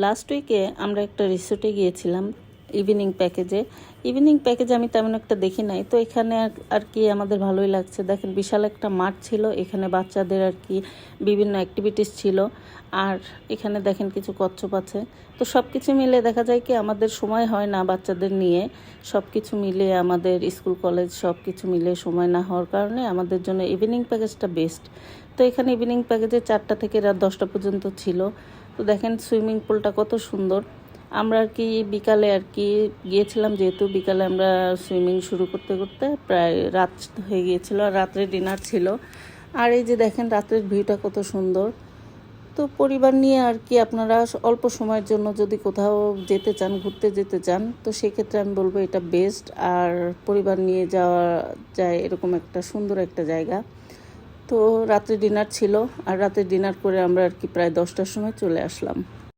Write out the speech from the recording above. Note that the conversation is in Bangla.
লাস্ট উইকে আমরা একটা রিসোর্টে গিয়েছিলাম ইভিনিং প্যাকেজে আমি তেমন একটা দেখি নাই, তো এখানে আর কি আমাদের ভালোই লাগছে। দেখেন বিশাল একটা মাঠ ছিল, এখানে বাচ্চাদের আর কি বিভিন্ন অ্যাক্টিভিটিস ছিল। আর এখানে দেখেন কিছু কচ্ছপ আছে। তো সব কিছু মিলে দেখা যায় কি আমাদের সময় হয় না বাচ্চাদের নিয়ে, সব কিছু মিলে আমাদের স্কুল কলেজ সব কিছু মিলে সময় না হওয়ার কারণে আমাদের জন্য ইভিনিং প্যাকেজটা বেস্ট। তো এখানে ইভিনিং প্যাকেজে 4টা থেকে রাত 10টা পর্যন্ত ছিল। তো দেখেন সুইমিং পুলটা কত সুন্দর। আমরা আর কি বিকালে আর কি গিয়েছিলাম, যেহেতু বিকালে আমরা সুইমিং শুরু করতে করতে প্রায় রাত হয়ে গিয়েছিল, আর রাত্রে ডিনার ছিল। আর এই যে দেখেন রাতের ভিউটা কত সুন্দর। তো পরিবার নিয়ে আর কি আপনারা অল্প সময়ের জন্য যদি কোথাও যেতে চান, ঘুরতে যেতে চান, তো সেক্ষেত্রে আমি বলবো এটা বেস্ট। আর পরিবার নিয়ে যাওয়া যায় এরকম একটা সুন্দর একটা জায়গা। তো রাত্রে ডিনার ছিল, আর রাতে ডিনার করে আমরা আর কি প্রায় 10টার সময় চলে আসলাম।